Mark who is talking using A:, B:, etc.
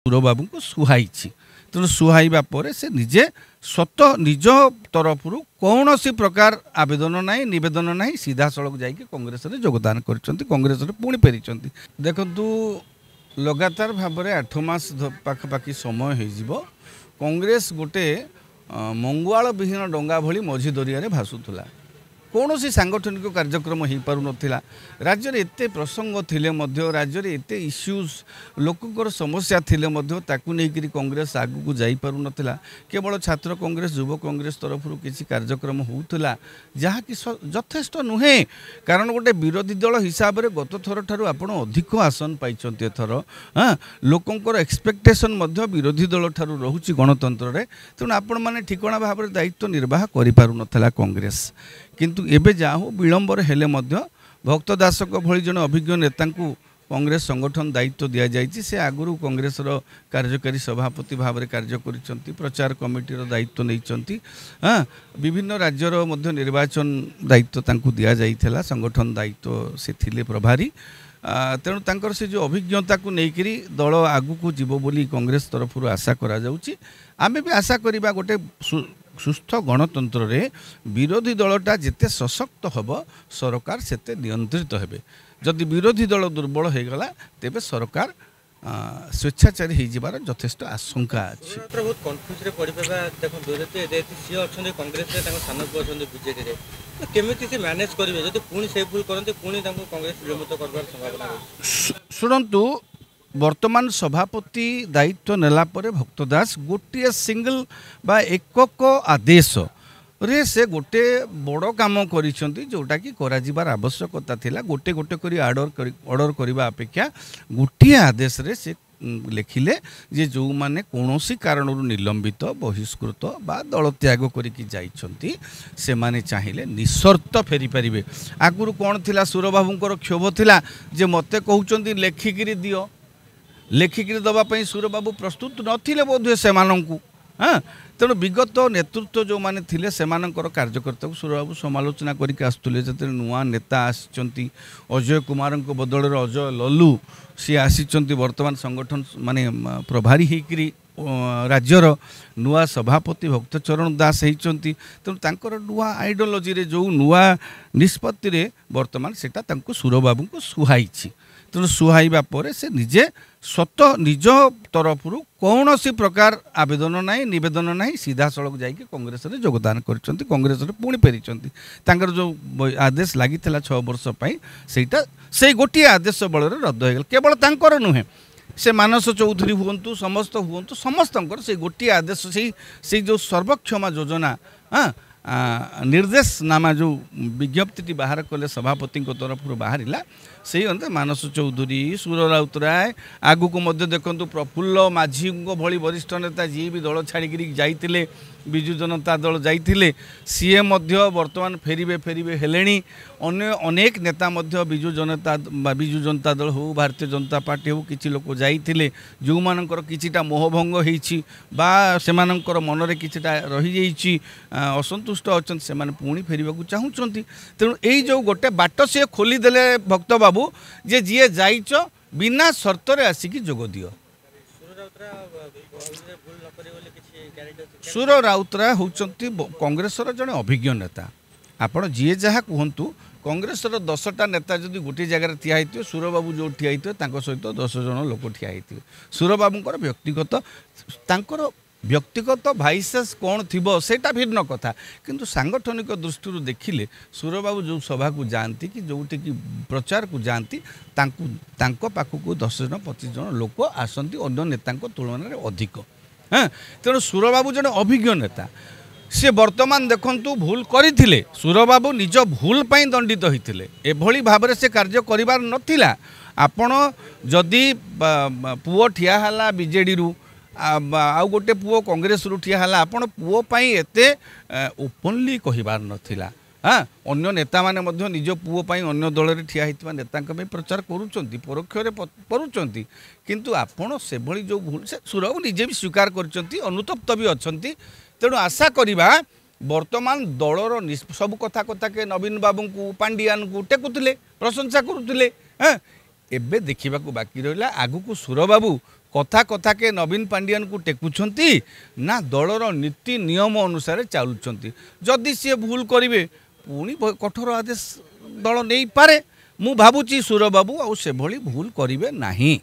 A: ସୁରବାବୁ को सुहाई तेणु सुहाइबा पर से निजे स्वत निज तरफ कौन सी प्रकार आवेदन ना नवेदन ना सीधा सड़क जाकि कांग्रेस में योगदान कांग्रेस पुणी फेरी देखु लगातार भाव में 8 मास पाखापाखि समय हो कांग्रेस गोटे मंगुआल विहीन डंगा भली मझी दरिया भासुला कौन सी सांगठनिक कार्यक्रम हो पार नाला राज्य में एत प्रसंग थिले राज्य में एत इश्यूज लोकंर समस्या थिले ताकू नहीं कांग्रेस आगू को जाई पार नाला केवल छात्र कांग्रेस युव कांग्रेस तरफ किसी कार्यक्रम होता जहाँकि यथेष्ट नुहे कारण गोटे विरोधी दल हिसाब से गत थर ठार आप अधिक आसन पाई एथर हाँ लोकंर एक्सपेक्टेशन विरोधी दल ठार रोचे गणतंत्र में तेणु आपण मैंने ठिकणा भाव में दायित्व निर्वाह कर पार नाला कांग्रेस किंतु एबे जाहो विलंबर हेले मध्य भक्त दासक भली जन अभिज्ञ नेता कांग्रेस संगठन दायित्व दि जाइए से आगुरी कांग्रेस कार्यकारी सभापति भाव में कार्य कर प्रचार कमिटीर दायित्व नहीं हाँ विभिन्न राज्यर मध्य निर्वाचन दायित्व दि जाइए संगठन दायित्व से थिले प्रभारी तेणु तांकर से जो अभिज्ञता को लेकर दल आगू को जीव बोली कांग्रेस तरफ आशा करा जाउची आमे भी आशा करिबा गोटे सुस्थ गणतंत्र रे विरोधी दलटा जिते सशक्त हम सरकार सेते नियंत्रित हेबे जदि विरोधी दल दुर्बल हो गला तेबे सरकार स्वेच्छाचारी हो जिबार यथेष्ट आशंका अछि
B: बहुत कन्फ्यूज रे पड़ी पेबा देखो विरोधी एते सी अछन कांग्रेस रे तांको सानक अछन बीजेडी रे तो केमिति से मैनेज करिवे जदि पुणी से भूल करते पुणी तांको कांग्रेस विमुक्त करबार संभावना
A: सुनंतु वर्तमान सभापति दायित्व नेला परे भक्तदास गोटे सिंगल बा एकक आदेश रे से गोटे बड़ काम करिसेंती जोटा कि करा जिबार आवश्यकता थिला गोटे गोटे करी ऑर्डर करबा अपेक्षा गोटे आदेश रे से लिखिले जे जो माने कोनोसी कारणरू निलंबित बहिष्कृत बा दल त्याग करिकी जाइछंती से माने चाहिले निशर्त फेरी परिबे आगुरु कोन थिला सुरबाबुंकर क्षोभ थिला जे मते कहउचंती लेखिकिरी दियो लेखिकी दवाई सुरबाबू प्रस्तुत नथिले बोधे से हाँ तेणु विगत नेतृत्व जो माने थिले सेमानंकर कार्यकर्ता को सुरबाबू समालोचना करके आसुले जते नुआ नेता आसिचंती अजय कुमार बदल अजय लल्लू सी आसिचंती वर्तमान संगठन माने प्रभारी होकरी राज्यर नुआ सभापति भक्तचरण दास होती तेणु तांकर नुआ आइडियोलॉजी रे जो नुआ निष्पत्ति रे वर्तमान सेटा तांको सुरबाबू को सुहाई तेणु सुहाइबा पर से निजे स्वत निज तरफ कौन सी प्रकार आवेदन ना नवेदन ना सीधा सड़क जाकि कांग्रेस में योगदान कर कांग्रेस पुणी फेरी जो आदेश लगी 6 वर्ष सेटा से गोटे आदेश बल रद्द हो गला केवल तांकर नुहे से मानस चौधरी हूँ समस्त से गोटे आदेश से जो सर्वक्षमा योजना हाँ निर्देशनामा जो विज्ञप्ति बाहर कले सभापति तरफ बाहर से मानस चौधरी सुर राउतराय आगु को मध्य देखु प्रफुल्ल माझी भली वरिष्ठ नेता जी भी दल छाड़ी जाइए विजु जनता दल जाइए सीए वर्तमान फेरिबे हेलेनी अन्य अनेक नेता विजु जनता दल हो भारतीय जनता पार्टी हो किसी लोक जाइए जो मानकर किछिटा मोहभंग होइछि बा सेमानकर मनरे किछिटा रही जाइछि असंतुष्ट अच्छा से पुणी फेरवा को चाहूँगी तेणु यही जो गोटे बाट सी खोलीदे भक्त बाबू जे जी जाइच बिना सर्त आसिक जोग दियो सुर राउतराय होउचंती कांग्रेस जड़े अभिज्ञ नेता आपण जी जहाँ कहतु कांग्रेस 10टा नेता जदि गोटे जगह ठिया होते सुरबाबू जो ठिया होते सहित 10 जन लोक ठिया होते सुरबाबूर व्यक्तिगत भाइसेस कौन थी सेटा भिन्न कथा किंतु सांगठनिक दृष्टि देखिले सुरबाबू जो सभा को जाती कि जोटि कि प्रचार को जाती पाखक 10 जन 25 जन लोक आसती अन्य नेता तुलन में अधिक हाँ तेणु सुरबाबू जन अभिज्ञ नेता सी वर्तमान देखंतु भूल करथिले सुरबाबू निज भूल पाई दंडित होइथिले एभली भाबरे से कार्य करिबार नथिला आपण जदि पुओ ठिया हला बीजेडी रु आउ गोटे पुओ कांग्रेस रु ठिया हला आपण पुओ पाई एते ओपनली कहिबार नथिला हाँ अन्य नेता माने मध्य निज पुओ पाई अन्य दल रे ठिया हितबा नेता के प्रचार करूचंती परोक्ष रे करूचंती किंतु आपण से भली जो भूल से सुरबाबू निजे भी स्वीकार करचंती अनुतप्त भी अछंती तेणु आशा करिबा वर्तमान दलर सब कथा कथा के नवीन बाबू को पांडियान को टेकुले प्रशंसा करुले हाँ एबे देखा बाकी रहा आगु को सुरबाबू कथा कथा के नवीन पांडियान को टेकुछंती ना दलर नीति नियम अनुसार चलुछंती जदि सी भूल करेंगे पुणी कठोर आदेश दल नहीं पारे मु भावुची सुर बाबू आ से भली भूल करेंगे नहीं।